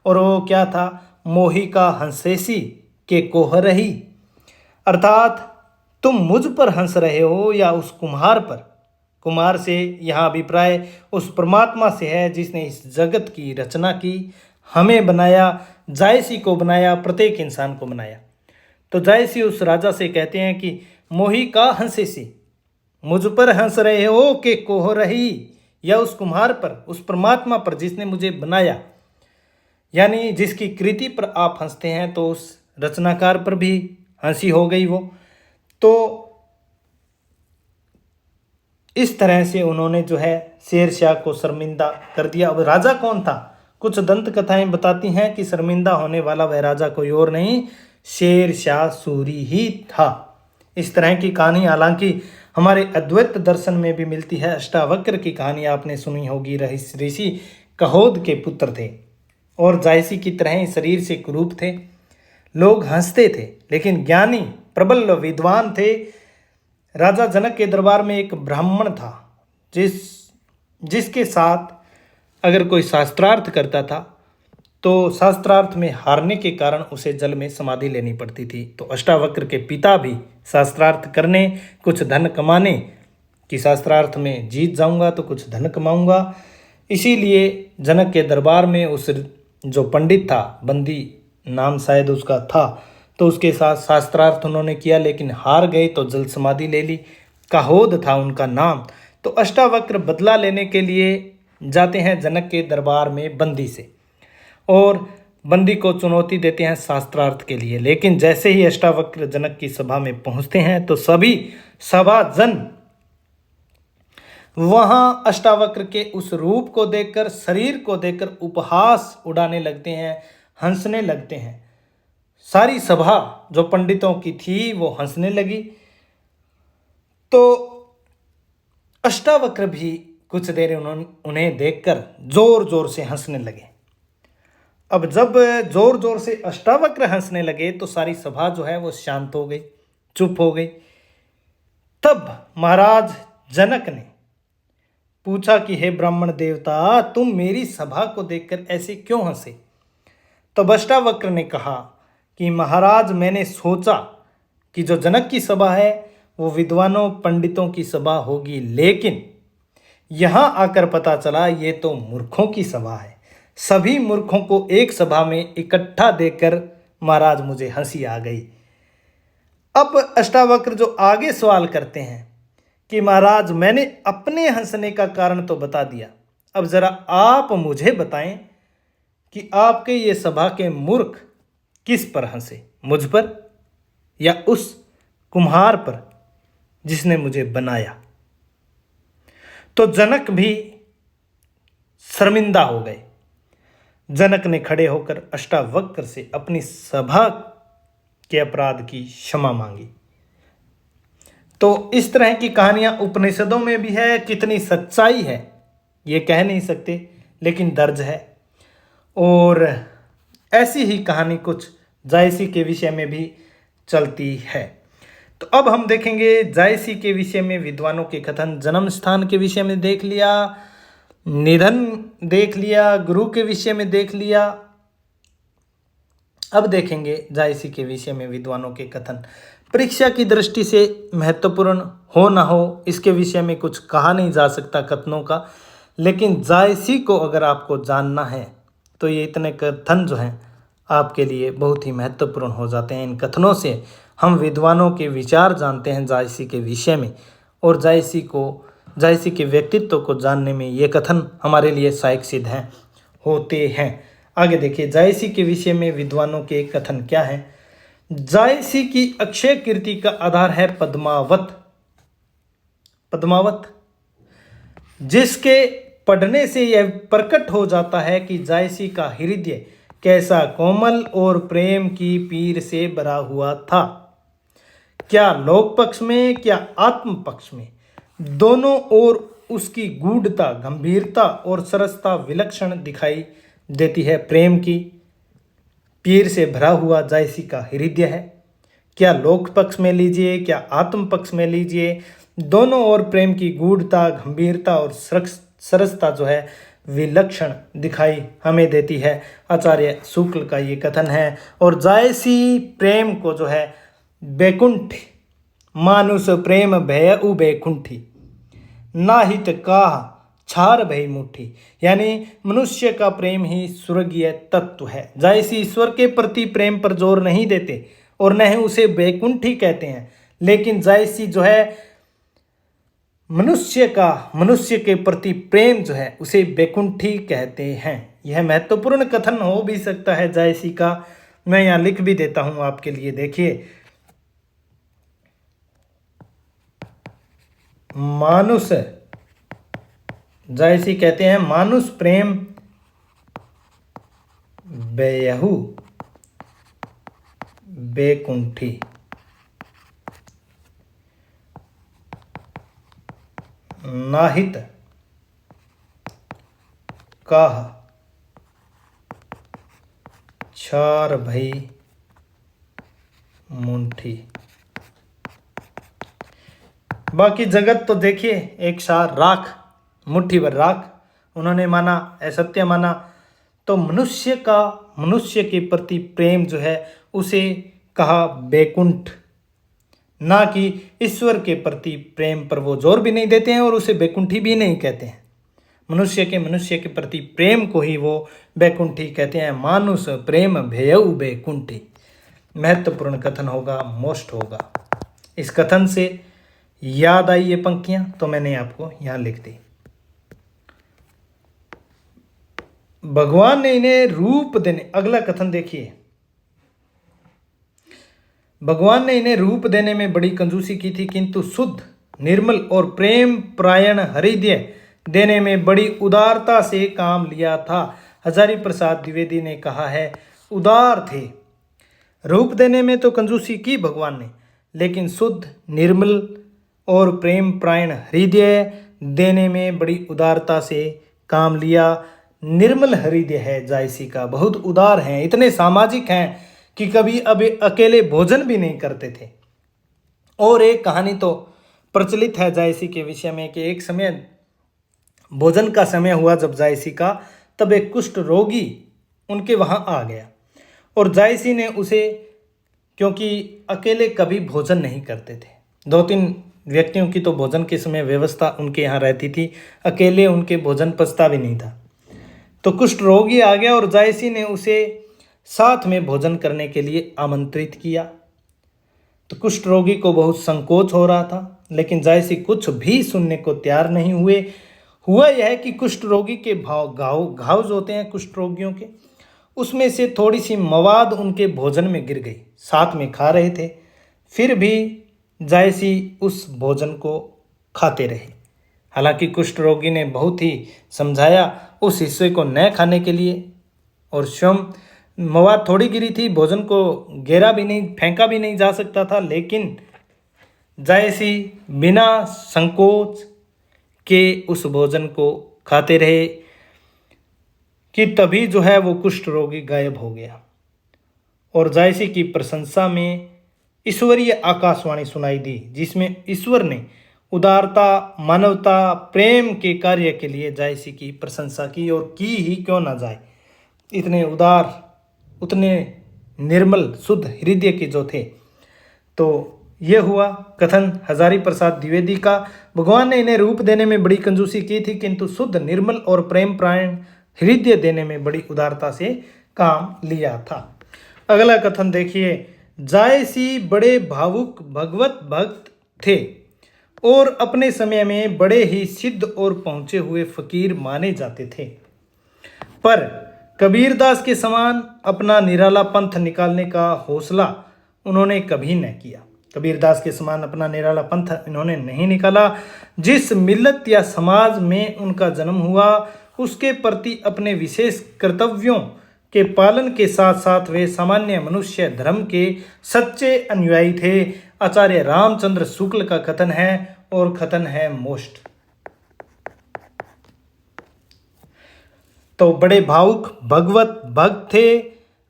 और वो क्या था? मोही का हंसेसी के कोहरही, अर्थात तुम मुझ पर हंस रहे हो या उस कुम्हार पर। कुम्हार से यहाँ अभिप्राय उस परमात्मा से है जिसने इस जगत की रचना की, हमें बनाया, जायसी को बनाया, प्रत्येक इंसान को बनाया। तो जायसी उस राजा से कहते हैं कि मोही का हंसेसी, मुझ पर हंस रहे हो कि कोहरही, या उस कुम्हार पर, उस परमात्मा पर जिसने मुझे बनाया, यानी जिसकी कृति पर आप हंसते हैं, तो उस रचनाकार पर भी हंसी हो गई वो। तो इस तरह से उन्होंने जो है शेर शाह को शर्मिंदा कर दिया। अब राजा कौन था? कुछ दंत कथाएं बताती हैं कि शर्मिंदा होने वाला वह राजा कोई और नहीं, शेर शाह सूरी ही था। इस तरह की कहानी हालांकि हमारे अद्वैत दर्शन में भी मिलती है। अष्टावक्र की कहानी आपने सुनी होगी। ऋषि कहोद के पुत्र थे और जायसी की तरह शरीर से कुरूप थे। लोग हंसते थे लेकिन ज्ञानी प्रबल विद्वान थे। राजा जनक के दरबार में एक ब्राह्मण था जिसके साथ अगर कोई शास्त्रार्थ करता था तो शास्त्रार्थ में हारने के कारण उसे जल में समाधि लेनी पड़ती थी। तो अष्टावक्र के पिता भी शास्त्रार्थ करने, कुछ धन कमाने, कि शास्त्रार्थ में जीत जाऊंगा तो कुछ धन कमाऊंगा, इसीलिए जनक के दरबार में उस जो पंडित था, बंदी नाम शायद उसका था, तो उसके साथ शास्त्रार्थ उन्होंने किया लेकिन हार गए तो जल समाधि ले ली। कहोद था उनका नाम। तो अष्टावक्र बदला लेने के लिए जाते हैं जनक के दरबार में बंदी से और बंदी को चुनौती देते हैं शास्त्रार्थ के लिए। लेकिन जैसे ही अष्टावक्र जनक की सभा में पहुंचते हैं तो सभी सभाजन वहां अष्टावक्र के उस रूप को देखकर, शरीर को देखकर उपहास उड़ाने लगते हैं, हंसने लगते हैं। सारी सभा जो पंडितों की थी वो हंसने लगी। तो अष्टावक्र भी कुछ देर उन्हें देखकर जोर जोर से हंसने लगे। अब जब जोर जोर से अष्टावक्र हंसने लगे तो सारी सभा जो है वो शांत हो गई, चुप हो गई। तब महाराज जनक ने पूछा कि हे ब्राह्मण देवता, तुम मेरी सभा को देखकर ऐसे क्यों हंसे? तब अष्टावक्र ने कहा कि महाराज, मैंने सोचा कि जो जनक की सभा है वो विद्वानों पंडितों की सभा होगी, लेकिन यहाँ आकर पता चला ये तो मूर्खों की सभा है। सभी मूर्खों को एक सभा में इकट्ठा देखकर महाराज मुझे हंसी आ गई। अब अष्टावक्र जो आगे सवाल करते हैं कि महाराज मैंने अपने हंसने का कारण तो बता दिया, अब जरा आप मुझे बताएं कि आपके ये सभा के मूर्ख किस पर हंसे, मुझ पर या उस कुम्हार पर जिसने मुझे बनाया। तो जनक भी शर्मिंदा हो गए। जनक ने खड़े होकर अष्टावक्र से अपनी सभा के अपराध की क्षमा मांगी। तो इस तरह की कहानियां उपनिषदों में भी है, कितनी सच्चाई है ये कह नहीं सकते, लेकिन दर्ज है। और ऐसी ही कहानी कुछ जायसी के विषय में भी चलती है। तो अब हम देखेंगे जायसी के विषय में विद्वानों के कथन। जन्म स्थान के विषय में देख लिया, निधन देख लिया, गुरु के विषय में देख लिया। अब देखेंगे जायसी के विषय में विद्वानों के कथन। परीक्षा की दृष्टि से महत्वपूर्ण हो ना हो इसके विषय में कुछ कहा नहीं जा सकता कथनों का, लेकिन जायसी को अगर आपको जानना है तो ये इतने कथन जो हैं आपके लिए बहुत ही महत्वपूर्ण हो जाते हैं। इन कथनों से हम विद्वानों के विचार जानते हैं जायसी के विषय में, और जायसी के व्यक्तित्व को जानने में ये कथन हमारे लिए सहायक सिद्ध हैं होते हैं। आगे देखिए जायसी के विषय में विद्वानों के कथन क्या हैं। जायसी की अक्षय कीर्ति का आधार है पद्मावत, जिसके पढ़ने से यह प्रकट हो जाता है कि जायसी का हृदय कैसा कोमल और प्रेम की पीर से भरा हुआ था। क्या लोक पक्ष में क्या आत्म पक्ष में, दोनों ओर उसकी गूढ़ता, गंभीरता और सरसता विलक्षण दिखाई देती है। प्रेम की पीर से भरा हुआ जायसी का हृदय है। क्या लोक पक्ष में लीजिए क्या आत्म पक्ष में लीजिए, दोनों ओर प्रेम की गूढ़ता, गंभीरता और सरसता जो है विलक्षण दिखाई हमें देती है। आचार्य शुक्ल का ये कथन है। और जायसी प्रेम को जो है बैकुंठ, मानुष प्रेम भयउ बैकुंठी, नाहित काह छार भई मुट्ठी, यानी मनुष्य का प्रेम ही स्वर्गीय तत्व है। जायसी ईश्वर के प्रति प्रेम पर जोर नहीं देते और न ही उसे बैकुंठी कहते हैं, लेकिन जायसी जो है मनुष्य के प्रति प्रेम जो है उसे बैकुंठी कहते हैं। यह महत्वपूर्ण कथन हो भी सकता है जायसी का, मैं यहाँ लिख भी देता हूं आपके लिए। देखिए, मानुष, जायसी कहते हैं मानुष प्रेम बेयहु बैकुंठी, नाहित काह छार भई मुंठी। बाकी जगत तो देखिए एक सार राख, मुट्ठी भर राख उन्होंने माना, असत्य माना। तो मनुष्य के प्रति प्रेम जो है उसे कहा बैकुंठ, ना कि ईश्वर के प्रति प्रेम पर वो जोर भी नहीं देते हैं और उसे बैकुंठी भी नहीं कहते हैं। मनुष्य के प्रति प्रेम को ही वो बैकुंठी कहते हैं। मानुष प्रेम भयउ बैकुंठी, महत्वपूर्ण कथन होगा, मोस्ट होगा। इस कथन से याद आई ये पंक्तियां तो मैंने आपको यहाँ लिख दी। भगवान ने इन्हें रूप देने, अगला कथन देखिए, भगवान ने इन्हें रूप देने में बड़ी कंजूसी की थी, किंतु शुद्ध, निर्मल और प्रेम प्रायण हृदय देने में बड़ी उदारता से काम लिया था। हजारी प्रसाद द्विवेदी ने कहा है, उदार थे। रूप देने में तो कंजूसी की भगवान ने, लेकिन शुद्ध, निर्मल और प्रेम प्रायण हृदय देने में बड़ी उदारता से काम लिया। निर्मल हृदय है जायसी का, बहुत उदार हैं, इतने सामाजिक हैं कि कभी अभी अकेले भोजन भी नहीं करते थे। और एक कहानी तो प्रचलित है जायसी के विषय में कि एक समय भोजन का समय हुआ जब जायसी का, तब एक कुष्ठ रोगी उनके वहाँ आ गया और जायसी ने उसे, क्योंकि अकेले कभी भोजन नहीं करते थे, 2-3 व्यक्तियों की तो भोजन के समय व्यवस्था उनके यहाँ रहती थी, अकेले उनके भोजन पचता भी नहीं था। तो कुष्ठ रोगी आ गया और जायसी ने उसे साथ में भोजन करने के लिए आमंत्रित किया। तो कुष्ठ रोगी को बहुत संकोच हो रहा था, लेकिन जायसी कुछ भी सुनने को तैयार नहीं हुए। हुआ यह कि कुष्ठ रोगी के घाव जो होते हैं कुष्ठ रोगियों के, उसमें से थोड़ी सी मवाद उनके भोजन में गिर गई। साथ में खा रहे थे, फिर भी जायसी उस भोजन को खाते रहे। हालांकि कुष्ठ रोगी ने बहुत ही समझाया उस हिस्से को न खाने के लिए, और स्वयं मवाद थोड़ी गिरी थी, भोजन को गिरा भी नहीं, फेंका भी नहीं जा सकता था, लेकिन जायसी बिना संकोच के उस भोजन को खाते रहे कि तभी जो है वो कुष्ठ रोगी गायब हो गया। और जायसी की प्रशंसा में ईश्वरीय आकाशवाणी सुनाई दी, जिसमें ईश्वर ने उदारता, मानवता, प्रेम के कार्य के लिए जायसी की प्रशंसा की, और की ही क्यों ना जाए। इतने उदार, उतने निर्मल, शुद्ध हृदय के जो थे। तो ये हुआ कथन हजारी प्रसाद द्विवेदी का। भगवान ने इन्हें रूप देने में बड़ी कंजूसी की थी, किंतु शुद्ध, निर्मल और प्रेम प्राण हृदय देने में बड़ी उदारता से काम लिया था। अगला कथन देखिए, जायसी बड़े भावुक भगवत भक्त थे और अपने समय में बड़े ही सिद्ध और पहुंचे हुए फकीर माने जाते थे, पर कबीरदास के समान अपना निराला पंथ निकालने का हौसला उन्होंने कभी न किया। कबीरदास के समान अपना निराला पंथ इन्होंने नहीं निकाला। जिस मिल्लत या समाज में उनका जन्म हुआ, उसके प्रति अपने विशेष कर्तव्यों के पालन के साथ साथ वे सामान्य मनुष्य धर्म के सच्चे अनुयायी थे। आचार्य रामचंद्र शुक्ल का कथन है, और कथन है मोस्ट। तो बड़े भावुक भगवत भक्त थे,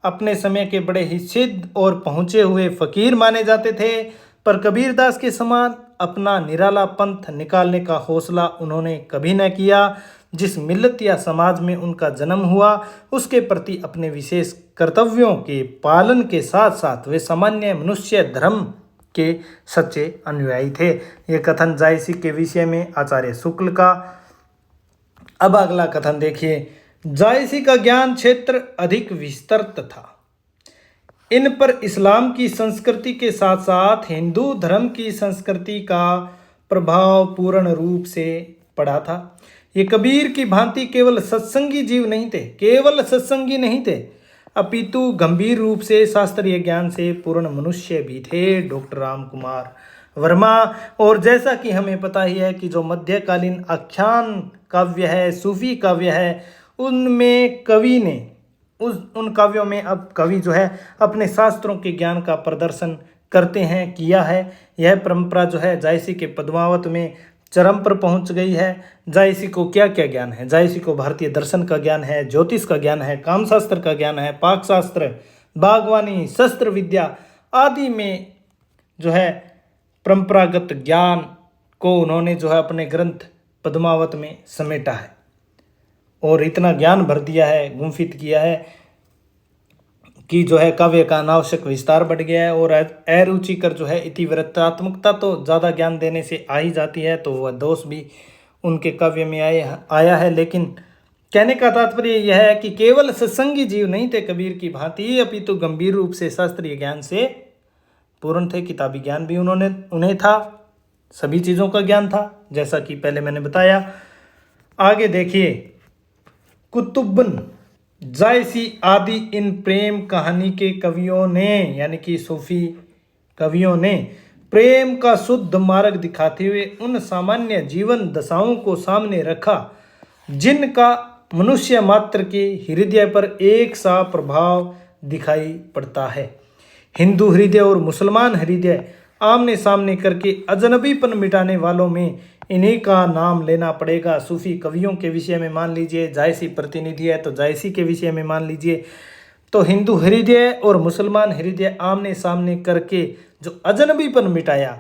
अपने समय के बड़े ही सिद्ध और पहुंचे हुए फकीर माने जाते थे, पर कबीरदास के समान अपना निराला पंथ निकालने का हौसला उन्होंने कभी न किया। जिस मिल्लत या समाज में उनका जन्म हुआ, उसके प्रति अपने विशेष कर्तव्यों के पालन के साथ साथ वे सामान्य मनुष्य धर्म के सच्चे अनुयायी थे। ये कथन जायसी के विषय में आचार्य शुक्ल का। अब अगला कथन देखिए, जायसी का ज्ञान क्षेत्र अधिक विस्तृत था। इन पर इस्लाम की संस्कृति के साथ साथ हिंदू धर्म की संस्कृति का प्रभाव पूर्ण रूप से पड़ा था। ये कबीर की भांति केवल सत्संगी जीव नहीं थे, केवल सत्संगी नहीं थे, अपितु गंभीर रूप से शास्त्रीय ज्ञान से पूर्ण मनुष्य भी थे। डॉक्टर राम कुमार वर्मा। और जैसा कि हमें पता ही है कि जो मध्यकालीन आख्यान काव्य है, सूफी काव्य है, उनमें कवि ने उन काव्यों में अब कवि जो है अपने शास्त्रों के ज्ञान का प्रदर्शन करते हैं, किया है। यह परंपरा जो है जायसी के पद्मावत में चरम पर पहुंच गई है। जायसी को क्या क्या ज्ञान है? जायसी को भारतीय दर्शन का ज्ञान है, ज्योतिष का ज्ञान है, कामशास्त्र का ज्ञान है, पाकशास्त्र, बागवानी, शस्त्र विद्या आदि में जो है परंपरागत ज्ञान को उन्होंने जो है अपने ग्रंथ पद्मावत में समेटा है, और इतना ज्ञान भर दिया है, गुम्फित किया है कि जो है काव्य का अनावश्यक विस्तार बढ़ गया है। और अरुचिकर जो है इतिवृत्तात्मकता तो ज़्यादा ज्ञान देने से आ ही जाती है, तो वह दोष भी उनके काव्य में आया है। लेकिन कहने का तात्पर्य यह है कि केवल सत्संगी जीव नहीं थे कबीर की भांति, अपितु गंभीर रूप से शास्त्रीय ज्ञान से पूर्ण थे। किताबी ज्ञान भी उन्हें था, सभी चीज़ों का ज्ञान था, जैसा कि पहले मैंने बताया। आगे देखिए, कुतुब्बन, जायसी आदि इन प्रेम कहानी के कवियों ने, यानी कि सूफी कवियों ने प्रेम का शुद्ध मार्ग दिखाते हुए उन सामान्य जीवन दशाओं को सामने रखा जिनका मनुष्य मात्र के हृदय पर एक सा प्रभाव दिखाई पड़ता है। हिंदू हृदय और मुसलमान हृदय आमने सामने करके अजनबीपन मिटाने वालों में इन्हीं का नाम लेना पड़ेगा। सूफी कवियों के विषय में मान लीजिए, जायसी प्रतिनिधि है तो जायसी के विषय में मान लीजिए, तो हिंदू हृदय और मुसलमान हृदय आमने सामने करके जो अजनबीपन मिटाया,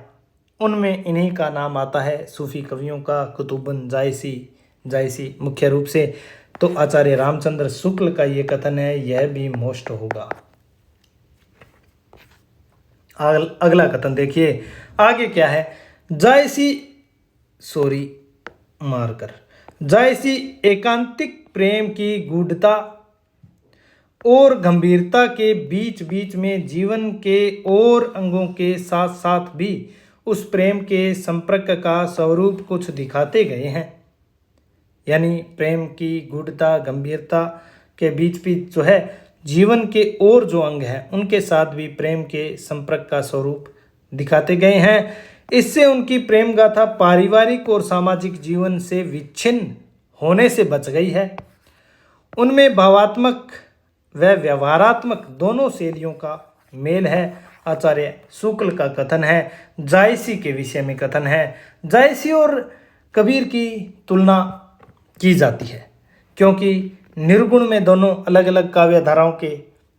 उनमें इन्हीं का नाम आता है, सूफी कवियों का, कुतुब्बन, जायसी मुख्य रूप से। तो आचार्य रामचंद्र शुक्ल का ये कथन है, यह भी मोस्ट होगा। अगला कथन जायसी एकांतिक प्रेम की गूढ़ता और गंभीरता के बीच बीच में जीवन के और अंगों के साथ साथ भी उस प्रेम के संपर्क का स्वरूप कुछ दिखाते गए हैं। यानी प्रेम की गूढ़ता गंभीरता के बीच बीच जो है जीवन के और जो अंग हैं उनके साथ भी प्रेम के संपर्क का स्वरूप दिखाते गए हैं। इससे उनकी प्रेम गाथा पारिवारिक और सामाजिक जीवन से विच्छिन्न होने से बच गई है। उनमें भावात्मक व व्यवहारात्मक दोनों शैलियों का मेल है। आचार्य शुक्ल का कथन है, जायसी के विषय में कथन है, जायसी और कबीर की तुलना की जाती है क्योंकि निर्गुण में दोनों अलग अलग काव्य धाराओं के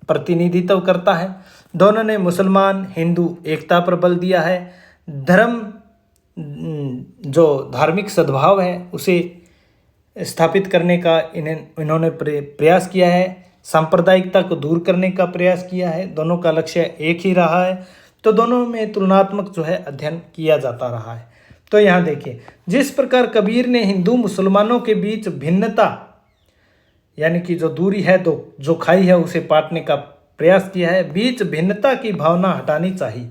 प्रतिनिधित्व करता है। दोनों ने मुसलमान हिंदू एकता पर बल दिया है। धर्म जो धार्मिक सद्भाव है उसे स्थापित करने का इन्होंने प्रयास किया है। सांप्रदायिकता को दूर करने का प्रयास किया है। दोनों का लक्ष्य एक ही रहा है। तो दोनों में तुलनात्मक जो है अध्ययन किया जाता रहा है। तो यहाँ देखिए, जिस प्रकार कबीर ने हिंदू मुसलमानों के बीच भिन्नता यानी कि जो दूरी है तो जो खाई है उसे पाटने का प्रयास किया है, बीच भिन्नता की भावना हटानी चाहिए,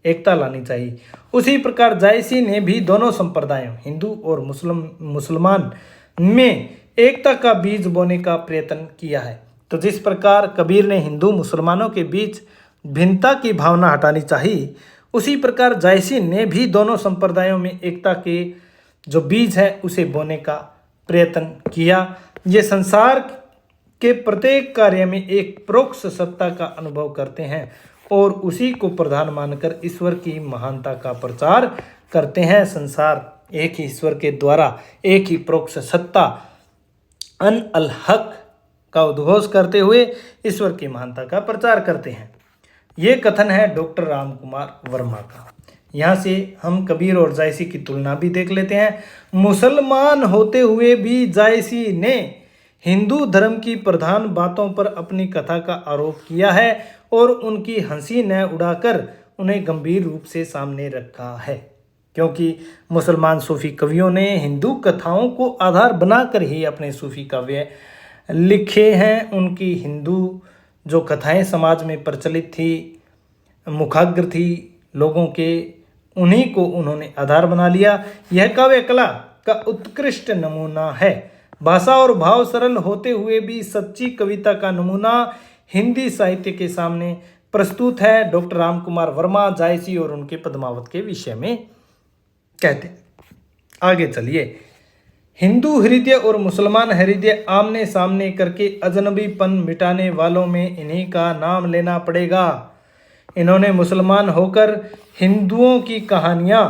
एकता लानी चाहिए। उसी प्रकार जायसी ने भी दोनों संप्रदायों हिंदू और मुसलमान में एकता का बीज बोने का प्रयत्न किया है। तो जिस प्रकार कबीर ने हिंदू मुसलमानों के बीच भिन्नता की भावना हटानी चाहिए, उसी प्रकार जायसी ने भी दोनों संप्रदायों में एकता के जो बीज है उसे बोने का प्रयत्न किया। ये संसार के प्रत्येक कार्य में एक परोक्ष सत्ता का अनुभव करते हैं और उसी को प्रधान मानकर ईश्वर की महानता का प्रचार करते हैं। संसार एक ही ईश्वर के द्वारा एक ही परोक्ष सत्ता अन अल हक का उद्घोष करते हुए ईश्वर की महानता का प्रचार करते हैं। ये कथन है डॉक्टर राम कुमार वर्मा का। यहाँ से हम कबीर और जायसी की तुलना भी देख लेते हैं। मुसलमान होते हुए भी जायसी ने हिंदू धर्म की प्रधान बातों पर अपनी कथा का आरोप किया है और उनकी हंसी न उड़ाकर उन्हें गंभीर रूप से सामने रखा है, क्योंकि मुसलमान सूफी कवियों ने हिंदू कथाओं को आधार बनाकर ही अपने सूफी काव्य लिखे हैं। उनकी हिंदू जो कथाएं समाज में प्रचलित थी, मुखाग्र थी लोगों के, उन्हीं को उन्होंने आधार बना लिया। यह काव्य कला का उत्कृष्ट नमूना है। भाषा और भाव सरल होते हुए भी सच्ची कविता का नमूना हिंदी साहित्य के सामने प्रस्तुत है। डॉक्टर राम कुमार वर्मा जायसी और उनके पद्मावत के विषय में कहते। आगे चलिए। हिंदू हृदय और मुसलमान हृदय आमने सामने करके अजनबीपन मिटाने वालों में इन्हीं का नाम लेना पड़ेगा। इन्होंने मुसलमान होकर हिंदुओं की कहानियाँ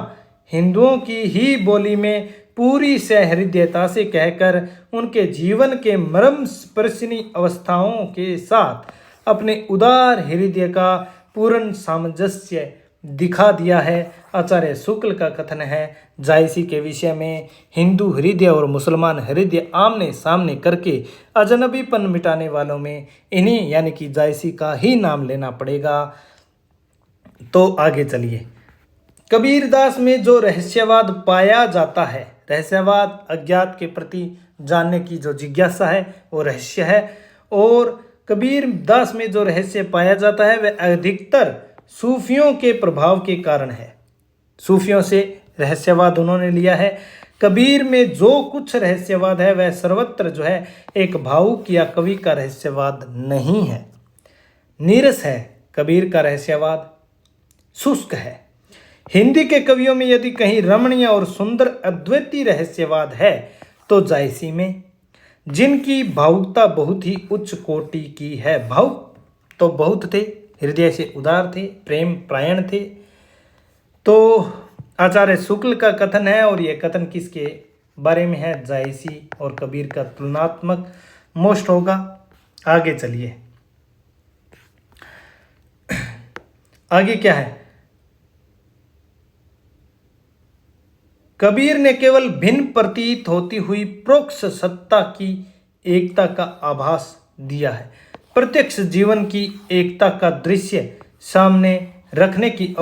हिंदुओं की ही बोली में पूरी सहृदयता से कहकर उनके जीवन के मर्म स्पर्शनी अवस्थाओं के साथ अपने उदार हृदय का पूर्ण सामंजस्य दिखा दिया है। आचार्य शुक्ल का कथन है जायसी के विषय में, हिंदू हृदय और मुसलमान हृदय आमने सामने करके अजनबीपन मिटाने वालों में इन्हीं यानी कि जायसी का ही नाम लेना पड़ेगा। तो आगे चलिए। कबीरदास में जो रहस्यवाद पाया जाता है, रहस्यवाद अज्ञात के प्रति जानने की जो जिज्ञासा है वो रहस्य है, और कबीरदास में जो रहस्य पाया जाता है वह अधिकतर सूफियों के प्रभाव के कारण है। सूफियों से रहस्यवाद उन्होंने लिया है। कबीर में जो कुछ रहस्यवाद है वह सर्वत्र जो है एक भावुक या कवि का रहस्यवाद नहीं है, नीरस है। कबीर का रहस्यवाद शुष्क है। हिंदी के कवियों में यदि कहीं रमणीय और सुंदर अद्वैतीय रहस्यवाद है तो जायसी में, जिनकी भावुकता बहुत ही उच्च कोटि की है। भावुक तो बहुत थे, हृदय से उदार थे, प्रेम प्रायण थे। तो आचार्य शुक्ल का कथन है, और यह कथन किसके बारे में है? जायसी और कबीर का तुलनात्मक मोस्ट होगा। आगे चलिए। आगे क्या है? कबीर ने केवल भिन्न प्रतीत होती हुई प्रोक्ष सत्ता की एकता का आभास दिया है। प्रत्यक्ष जीवन की एकता का दृश्य सामने रखने की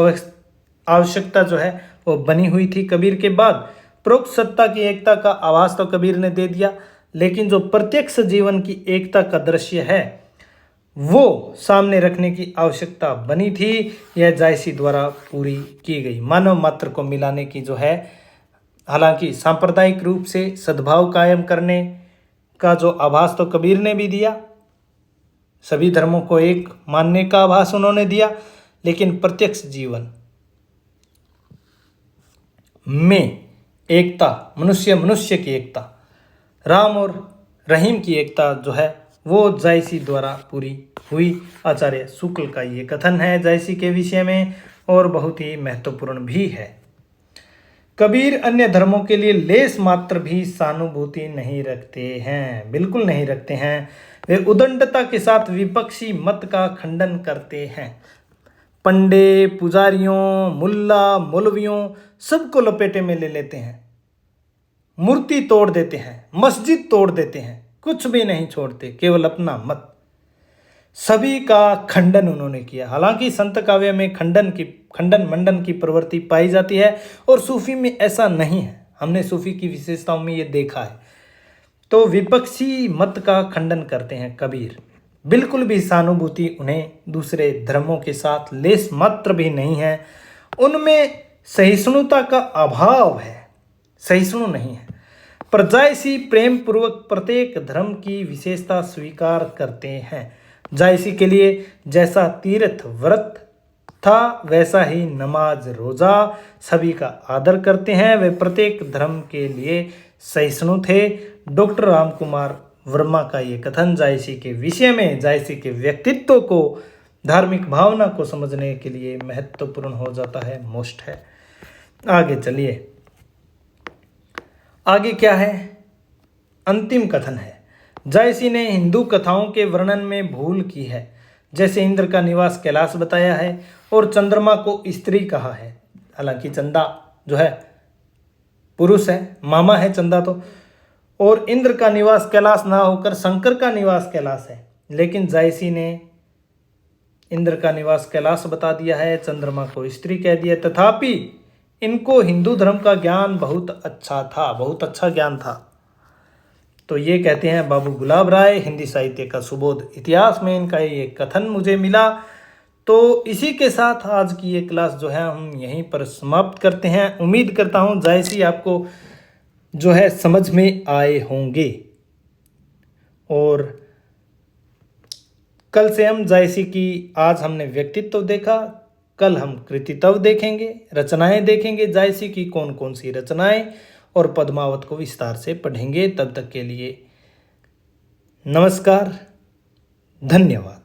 आवश्यकता जो है वो बनी हुई थी कबीर के बाद। परोक्ष सत्ता की एकता का आभास तो कबीर ने दे दिया, लेकिन जो प्रत्यक्ष जीवन की एकता का दृश्य है वो सामने रखने की आवश्यकता बनी थी। यह जायसी द्वारा पूरी की गई। मानव मात्र को मिलाने की जो है, हालांकि सांप्रदायिक रूप से सद्भाव कायम करने का जो आभास तो कबीर ने भी दिया, सभी धर्मों को एक मानने का आभास उन्होंने दिया, लेकिन प्रत्यक्ष जीवन में एकता, मनुष्य की एकता, राम और रहीम की एकता जो है वो जायसी द्वारा पूरी हुई। आचार्य शुक्ल का ये कथन है जायसी के विषय में, और बहुत ही महत्वपूर्ण भी है। कबीर अन्य धर्मों के लिए लेस मात्र भी सहानुभूति नहीं रखते हैं, बिल्कुल नहीं रखते हैं। वे उदंडता के साथ विपक्षी मत का खंडन करते हैं। पंडे, पुजारियों, मुल्ला, मौलवियों सबको लपेटे में ले लेते हैं, मूर्ति तोड़ देते हैं, मस्जिद तोड़ देते हैं, कुछ भी नहीं छोड़ते, केवल अपना मत। सभी का खंडन उन्होंने किया। हालांकि संत काव्य में खंडन मंडन की प्रवृत्ति पाई जाती है, और सूफी में ऐसा नहीं है। हमने सूफी की विशेषताओं में ये देखा है। तो विपक्षी मत का खंडन करते हैं कबीर। बिल्कुल भी सहानुभूति उन्हें दूसरे धर्मों के साथ लेस मात्र भी नहीं है। उनमें सहिष्णुता का अभाव है, सहिष्णु नहीं है। पर जायसी प्रेम पूर्वक प्रत्येक धर्म की विशेषता स्वीकार करते हैं। जायसी के लिए जैसा तीर्थ व्रत था वैसा ही नमाज रोजा सभी का आदर करते हैं। वे प्रत्येक धर्म के लिए सहिष्णु थे। डॉक्टर रामकुमार वर्मा का ये कथन जायसी के विषय में, जायसी के व्यक्तित्व को, धार्मिक भावना को समझने के लिए महत्वपूर्ण हो जाता है, मोस्ट है। आगे चलिए, आगे क्या है? अंतिम कथन है। जायसी ने हिंदू कथाओं के वर्णन में भूल की है। जैसे इंद्र का निवास कैलाश बताया है और चंद्रमा को स्त्री कहा है। हालांकि चंदा जो है पुरुष है, मामा है चंदा तो, और इंद्र का निवास कैलाश ना होकर शंकर का निवास कैलाश है। लेकिन जायसी ने इंद्र का निवास कैलाश बता दिया है, चंद्रमा को स्त्री कह दिया। तथापि इनको हिंदू धर्म का ज्ञान बहुत अच्छा था, बहुत अच्छा ज्ञान था। तो ये कहते हैं बाबू गुलाब राय, हिंदी साहित्य का सुबोध इतिहास में इनका ये कथन मुझे मिला। तो इसी के साथ आज की ये क्लास जो है हम यहीं पर समाप्त करते हैं। उम्मीद करता हूँ जायसी आपको जो है समझ में आए होंगे, और कल से हम जायसी की, आज हमने व्यक्तित्व देखा, कल हम कृतित्व देखेंगे, रचनाएं देखेंगे जायसी की, कौन कौन सी रचनाएं, और पद्मावत को विस्तार से पढ़ेंगे। तब तक के लिए नमस्कार, धन्यवाद।